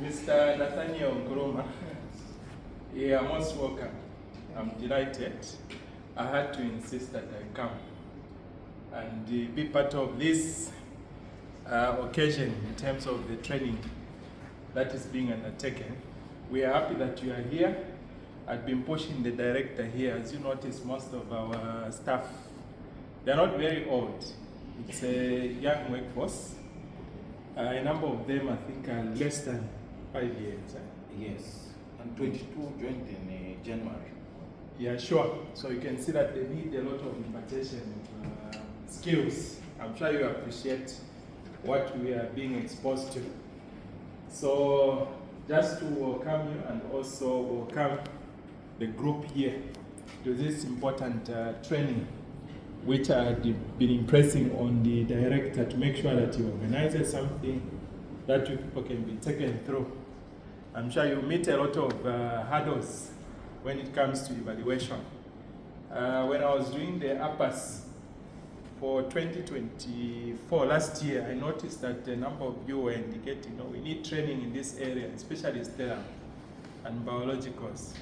Mr. Nathaniel Nkrumah, yeah, most welcome. I'm delighted. I had to insist that I come and be part of this occasion in terms of the training that is being undertaken. We are happy that you are here. I've been pushing the director here. As you notice, most of our staff, they're not very old. It's a young workforce. A number of them, I think, are less than 5 years. Yes, and 22 joined in January. Yeah, sure. So you can see that they need a lot of impartation of skills. I'm sure you appreciate what we are being exposed to. So just to welcome you and also welcome the group here to this important training, which I had been impressing on the director to make sure that he organizes something that you people can be taken through. I'm sure you meet a lot of hurdles when it comes to evaluation. When I was doing the APAS for 2024 last year, I noticed that a number of you were indicating, we need training in this area, especially sterile and biologicals.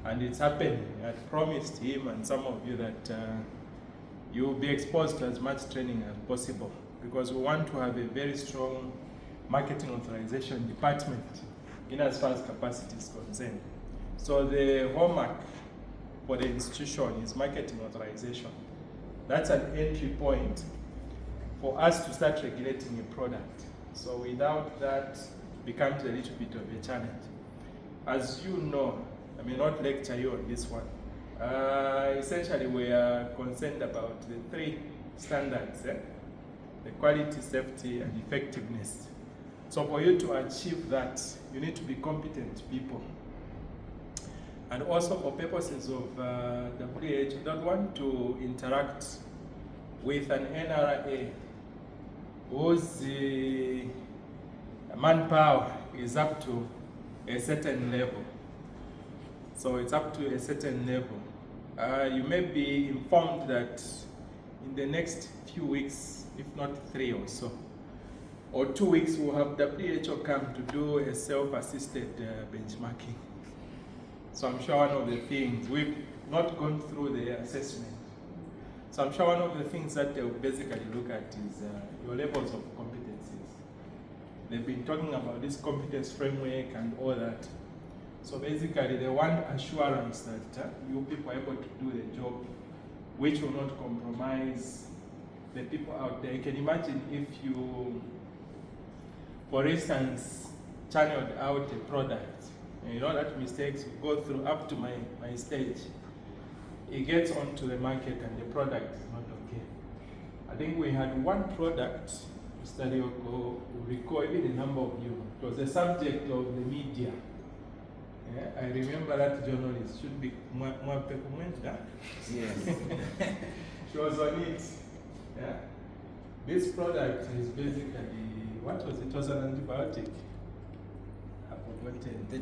And it's happened. I promised him and some of you that you will be exposed to as much training as possible, because we want to have a very strong marketing authorization department in as far as capacity is concerned. So the hallmark for the institution is marketing authorization. That's an entry point for us to start regulating a product. So without that, it becomes a little bit of a challenge. As you know, I may not lecture you on this one. Essentially, we are concerned about the 3 standards, the quality, safety, and effectiveness. So for you to achieve that, you need to be competent people. And also for purposes of WHO, you don't want to interact with an NRA whose manpower is up to a certain level. So it's up to a certain level. You may be informed that in the next few weeks, if not 3 or so, or 2 weeks, we'll have WHO come to do a self-assisted benchmarking. So I'm sure one of the things, we've not gone through the assessment. So I'm sure one of the things that they'll basically look at is your levels of competencies. They've been talking about this competence framework and all that. So basically, they want assurance that you people are able to do the job, which will not compromise the people out there. You can imagine if you, for instance, channeled out a product, and you know that mistakes will go through up to my stage. It gets onto the market and the product is not okay. I think we had one product, Mr. Ryoko will recall, even a number of you, it was the subject of the media. Yeah, I remember that journalist, should be Mwapekumenja. Yes. She was on it. Yeah. This product is basically, what was it? It was an antibiotic. I've forgotten. The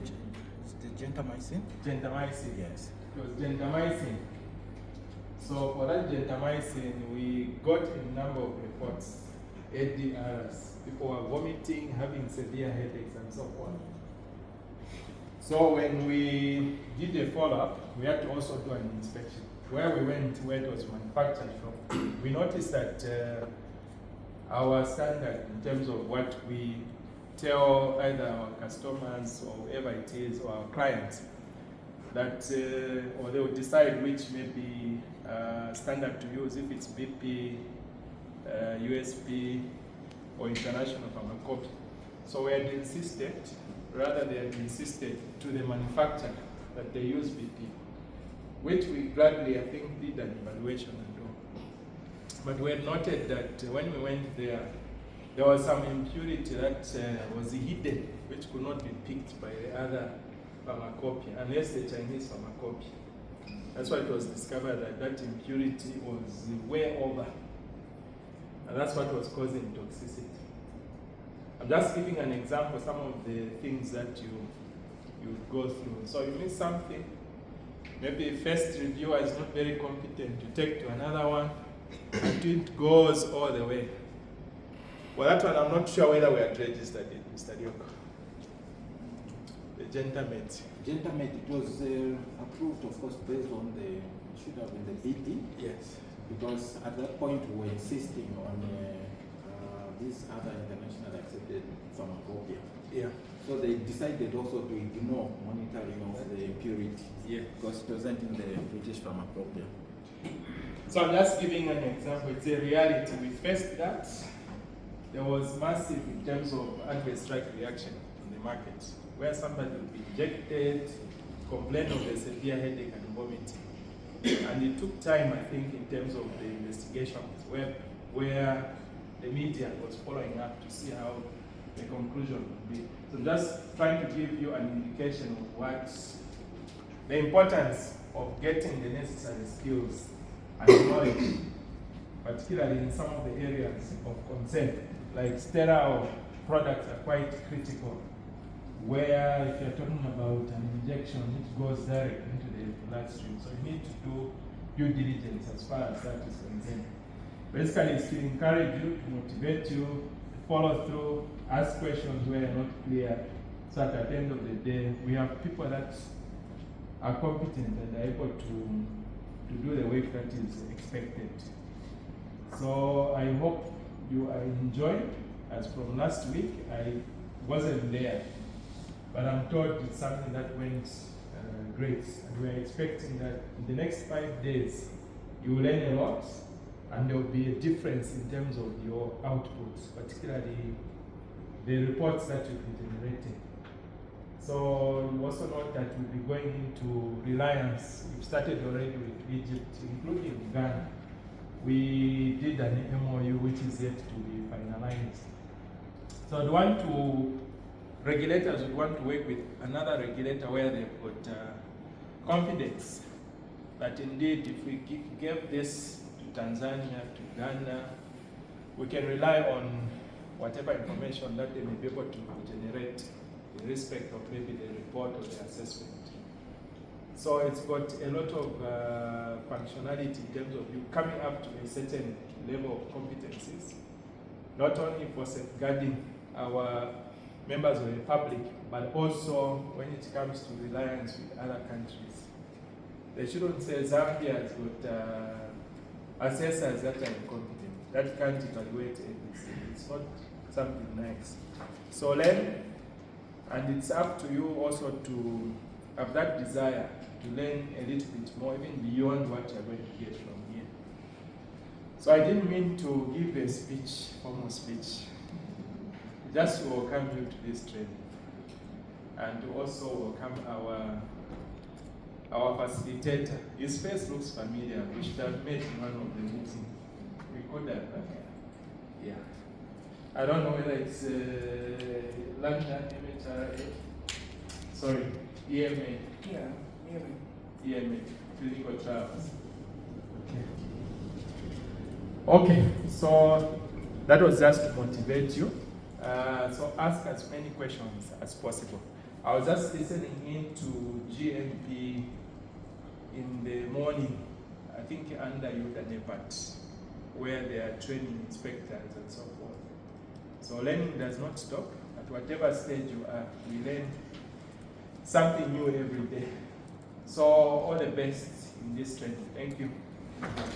gentamicin? Gentamicin. Yes. It was gentamicin. So for that gentamicin, we got a number of reports, ADRs. People were vomiting, having severe headaches and so on. So when we did a follow-up, we had to also do an inspection. Where we went, where it was manufactured from, we noticed that our standard in terms of what we tell either our customers or whoever it is, or our clients, that, or they will decide which may be standard to use, if it's BP, USP, or international pharmacopy. So we had insisted, rather they had insisted to the manufacturer that they use BP, which we gladly, I think, did an evaluation and all. But we had noted that when we went there, there was some impurity that was hidden, which could not be picked by the other pharmacopoeia, unless the Chinese pharmacopoeia. That's why it was discovered that that impurity was way over. And that's what was causing toxicity. I'm just giving an example, some of the things that you go through. So you miss something, maybe first reviewer is not very competent, you take to another one, until it goes all the way. Well, that one I'm not sure whether we had registered it, Mr. Ryoko. Gentlemet? Gentlemet, it was approved, of course, based on the, should have been the BD. Yes. Because at that point we were insisting on this other international accepted pharmacopoeia. Yeah. So they decided also to ignore monitoring of the purity. Yeah. Because it wasn't in the British pharmacopoeia. So I'm just giving an example. It's a reality. We faced that. There was massive in terms of adverse drug reaction in the market, where somebody would be injected, complain of a severe headache and vomiting. And it took time, I think, in terms of the investigations, where the media was following up to see how the conclusion would be. So just trying to give you an indication of what the importance of getting the necessary skills and knowledge, particularly in some of the areas of concern, like sterile products are quite critical, where if you're talking about an injection, it goes direct into the bloodstream. So you need to do due diligence as far as that is concerned. Basically, it's to encourage you, to motivate you, to follow through, ask questions where you're not clear, so that at the end of the day, we have people that are competent and are able to do the work that is expected. So I hope you are enjoying. As from last week, I wasn't there, but I'm told it's something that went great, and we're expecting that in the next 5 days, you will learn a lot, and there will be a difference in terms of your outputs, particularly the reports that you'll be generating. So you also note that we'll be going into reliance. We've started already with Egypt, including Ghana. We did an MOU which is yet to be finalized. So regulators would want to work with another regulator where they've got confidence that indeed if we give this to Tanzania, to Ghana, we can rely on whatever information that they may be able to generate in respect of maybe the report or the assessment. So it's got a lot of functionality in terms of you coming up to a certain level of competencies, not only for safeguarding our members of the public, but also when it comes to reliance with other countries. They shouldn't say Zambia has got assessors that are incompetent, that can't evaluate ABC. It's not something nice. So learn, and it's up to you also to have that desire to learn a little bit more, even beyond what you're going to get from here. So I didn't mean to give a speech, formal speech, just to welcome you to this training, and to also welcome our facilitator. His face looks familiar. We should have met in one of the meetings. We could have, yeah. I don't know whether it's London MHRA, sorry, EMA. Yeah, EMA, clinical trials. Okay, so that was just to motivate you. So ask as many questions as possible. I was just listening into GMP in the morning, I think under UDANEPAT, where they are training inspectors and so forth. So learning does not stop. At whatever stage you are, we learn something new every day. So all the best in this training. Thank you.